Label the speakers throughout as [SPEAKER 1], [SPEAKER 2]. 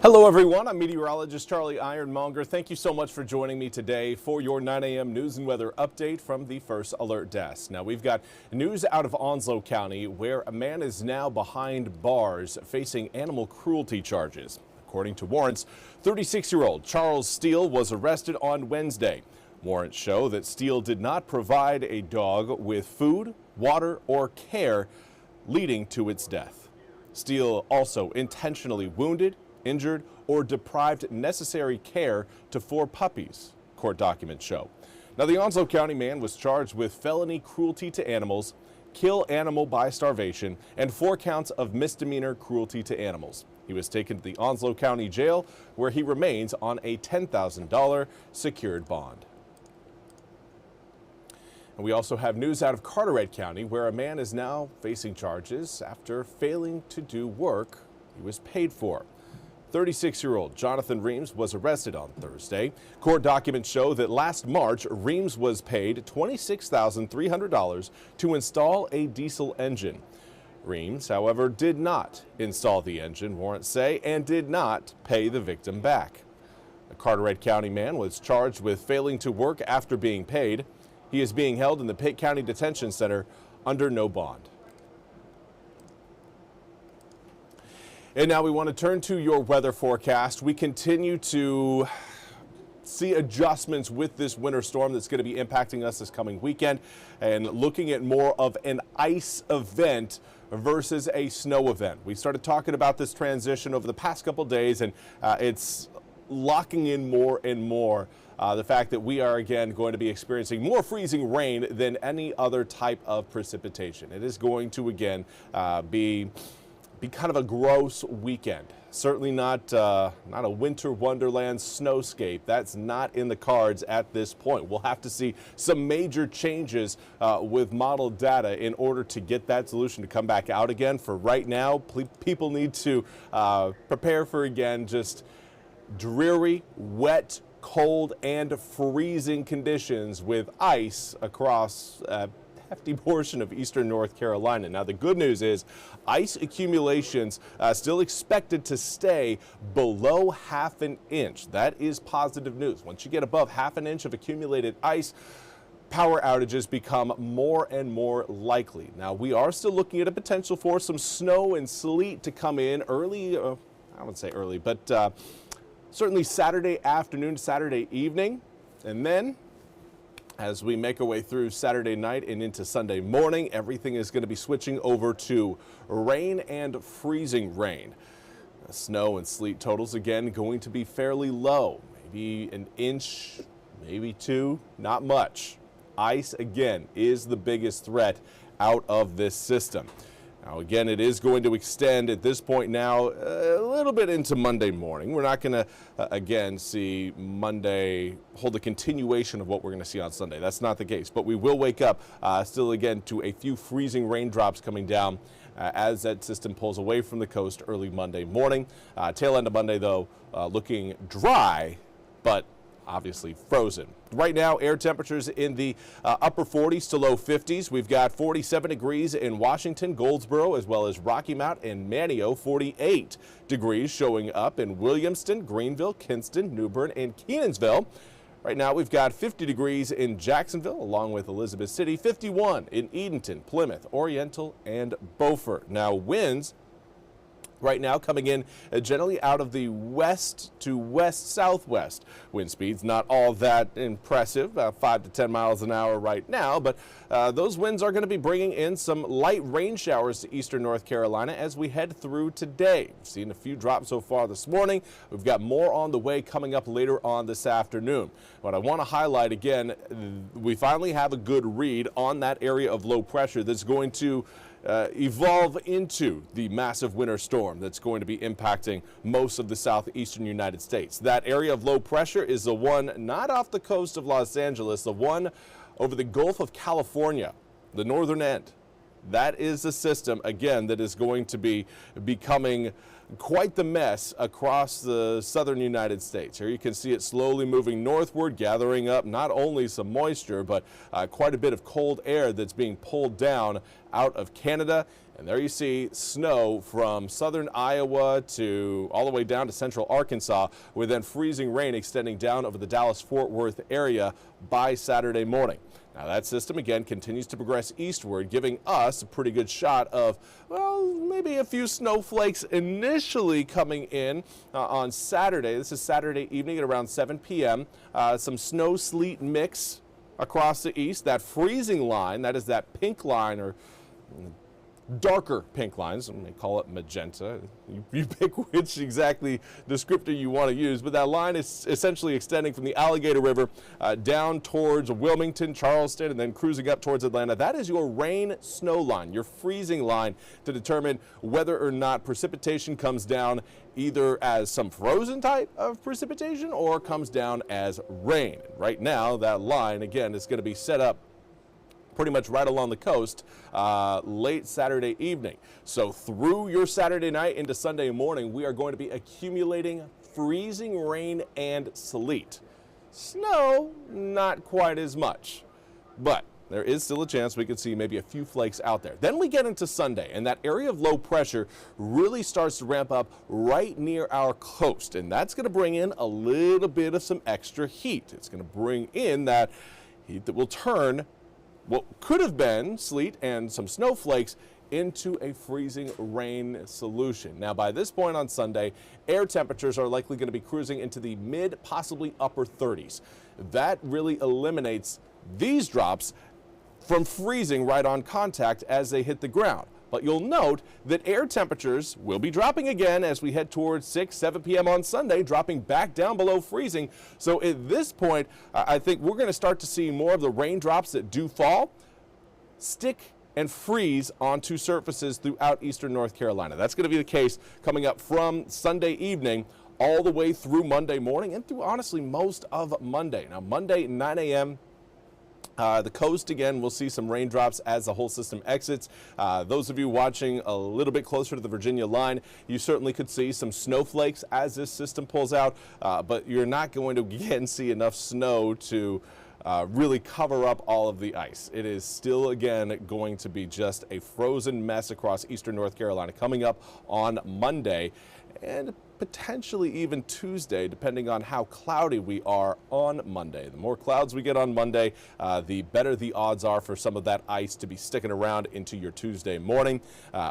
[SPEAKER 1] Hello everyone, I'm meteorologist Charlie Ironmonger. Thank you so much for joining me today for your 9 a.m. news and weather update from the First Alert Desk. Now we've got news out of Onslow County where a man is now behind bars facing animal cruelty charges. According to warrants, 36-year-old Charles Steele was arrested on Wednesday. Warrants show that Steele did not provide a dog with food, water, or care, leading to its death. Steele also intentionally wounded, injured, or deprived necessary care to 4 puppies, court documents show. Now, the Onslow County man was charged with felony cruelty to animals, kill animal by starvation, and 4 counts of misdemeanor cruelty to animals. He was taken to the Onslow County Jail, where he remains on a $10,000 secured bond. And we also have news out of Carteret County, where a man is now facing charges after failing to do work he was paid for. 36-year-old Jonathan Reams was arrested on Thursday. Court documents show that last March, Reams was paid $26,300 to install a diesel engine. Reams, however, did not install the engine, warrants say, and did not pay the victim back. The Carteret County man was charged with failing to work after being paid. He is being held in the Pitt County Detention Center under no bond. And now we want to turn to your weather forecast. We continue to see adjustments with this winter storm that's going to be impacting us this coming weekend, and looking at more of an ice event versus a snow event. We started talking about this transition over the past couple days, and it's locking in more and more. The fact that we are again going to be experiencing more freezing rain than any other type of precipitation. It is going to again be kind of a gross weekend. Certainly not a winter wonderland snowscape. That's not in the cards at this point. We'll have to see some major changes with model data in order to get that solution to come back out again. For right now, people need to prepare for again just dreary, wet, cold, and freezing conditions with ice across hefty portion of eastern North Carolina. Now, the good news is ice accumulations still expected to stay below ½ an inch. That is positive news. Once you get above ½ an inch of accumulated ice, power outages become more and more likely. Now, we are still looking at a potential for some snow and sleet to come in early, I wouldn't say early, but certainly Saturday afternoon, Saturday evening, and then as we make our way through Saturday night and into Sunday morning, everything is going to be switching over to rain and freezing rain. Snow and sleet totals again going to be fairly low, maybe an inch, maybe 2, not much. Ice again is the biggest threat out of this system. Now again, it is going to extend at this point now a little bit into Monday morning. We're not going to again see Monday hold a continuation of what we're going to see on Sunday. That's not the case, but we will wake up still again to a few freezing raindrops coming down as that system pulls away from the coast early Monday morning. Tail end of Monday though looking dry, but obviously frozen. Right now, air temperatures in the upper 40s to low 50s. We've got 47 degrees in Washington, Goldsboro, as well as Rocky Mount and Manteo. 48 degrees showing up in Williamston, Greenville, Kinston, New Bern, and Kenansville. Right now, we've got 50 degrees in Jacksonville, along with Elizabeth City, 51 in Edenton, Plymouth, Oriental, and Beaufort. Now, winds right now coming in generally out of the west to west-southwest. Wind speeds not all that impressive, 5 to 10 miles an hour right now, but those winds are going to be bringing in some light rain showers to eastern North Carolina as we head through today. We've seen a few drops so far this morning. We've got more on the way coming up later on this afternoon. What I want to highlight again, we finally have a good read on that area of low pressure that's going to evolve into the massive winter storm that's going to be impacting most of the southeastern United States. That area of low pressure is the one not off the coast of Los Angeles, the one over the Gulf of California, the northern end. That is the system, again, that is going to be becoming quite the mess across the southern United States. Here you can see it slowly moving northward, gathering up not only some moisture, but quite a bit of cold air that's being pulled down out of Canada And there you see snow from southern Iowa to all the way down to central Arkansas, with then freezing rain extending down over the Dallas-Fort Worth area by Saturday morning. Now that system again continues to progress eastward, giving us a pretty good shot of, well, maybe a few snowflakes initially coming in on Saturday. This is Saturday evening at around 7 p.m. Some snow sleet mix across the east. That freezing line, that is that pink line, or darker pink lines, I may call it magenta. You pick which exactly descriptor you want to use, but that line is essentially extending from the Alligator River down towards Wilmington, Charleston, and then cruising up towards Atlanta. That is your rain snow line, your freezing line, to determine whether or not precipitation comes down either as some frozen type of precipitation or comes down as rain. Right now, that line, again, is going to be set up pretty much right along the coast late Saturday evening. So through your Saturday night into Sunday morning, we are going to be accumulating freezing rain and sleet. Snow, not quite as much, but there is still a chance we could see maybe a few flakes out there. Then we get into Sunday, and that area of low pressure really starts to ramp up right near our coast, and that's going to bring in a little bit of some extra heat. It's going to bring in that heat that will turn what could have been sleet and some snowflakes into a freezing rain solution. Now, by this point on Sunday, air temperatures are likely going to be cruising into the mid, possibly upper 30s. That really eliminates these drops from freezing right on contact as they hit the ground. But you'll note that air temperatures will be dropping again as we head towards 6, 7 p.m. on Sunday, dropping back down below freezing. So at this point, I think we're going to start to see more of the raindrops that do fall stick and freeze onto surfaces throughout eastern North Carolina. That's going to be the case coming up from Sunday evening all the way through Monday morning and through, honestly, most of Monday. Now, Monday, 9 a.m., the coast, again, we'll see some raindrops as the whole system exits. Those of you watching a little bit closer to the Virginia line, you certainly could see some snowflakes as this system pulls out, but you're not going to again see enough snow to really cover up all of the ice. It is still, again, going to be just a frozen mess across eastern North Carolina coming up on Monday and potentially even Tuesday, depending on how cloudy we are on Monday. The more clouds we get on Monday, the better the odds are for some of that ice to be sticking around into your Tuesday morning.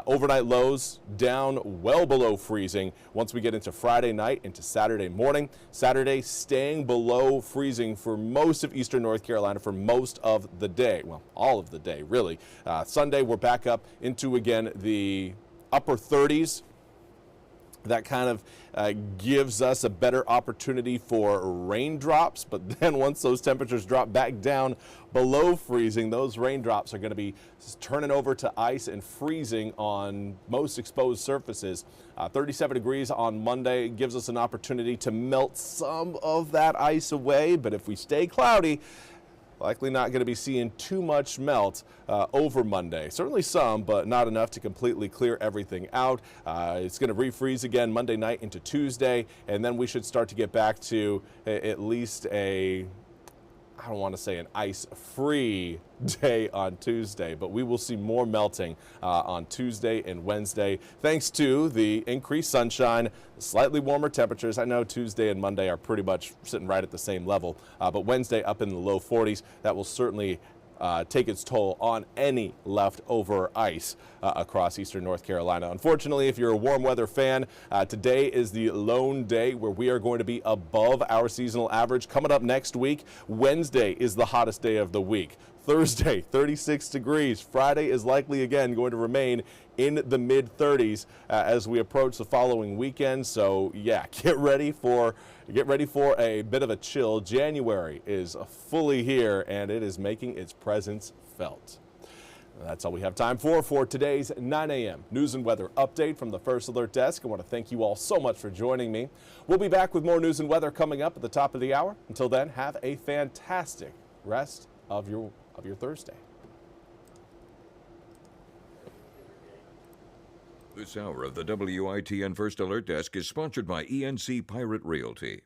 [SPEAKER 1] Overnight lows down well below freezing once we get into Friday night into Saturday morning. Saturday staying below freezing for most of eastern North Carolina for most of the day. Well, all of the day, really. Sunday, we're back up into, again, the upper 30s. That kind of gives us a better opportunity for raindrops, but then once those temperatures drop back down below freezing, those raindrops are going to be turning over to ice and freezing on most exposed surfaces. 37 degrees on Monday gives us an opportunity to melt some of that ice away, but if we stay cloudy, likely not going to be seeing too much melt over Monday. Certainly some, but not enough to completely clear everything out. It's going to refreeze again Monday night into Tuesday, and then we should start to get back to at least I don't want to say an ice-free day on Tuesday, but we will see more melting on Tuesday and Wednesday, thanks to the increased sunshine, slightly warmer temperatures. I know Tuesday and Monday are pretty much sitting right at the same level, but Wednesday up in the low 40s. That will certainly take its toll on any leftover ice across eastern North Carolina. Unfortunately, if you're a warm weather fan, today is the lone day where we are going to be above our seasonal average. Coming up next week, Wednesday is the hottest day of the week. Thursday, 36 degrees. Friday is likely again going to remain in the mid 30s as we approach the following weekend. So yeah, get ready for a bit of a chill. January is fully here and it is making its presence felt. That's all we have time for today's 9 a.m. news and weather update from the First Alert Desk. I want to thank you all so much for joining me. We'll be back with more news and weather coming up at the top of the hour. Until then, have a fantastic rest of your Thursday.
[SPEAKER 2] This hour of the WITN First Alert Desk is sponsored by ENC Pirate Realty.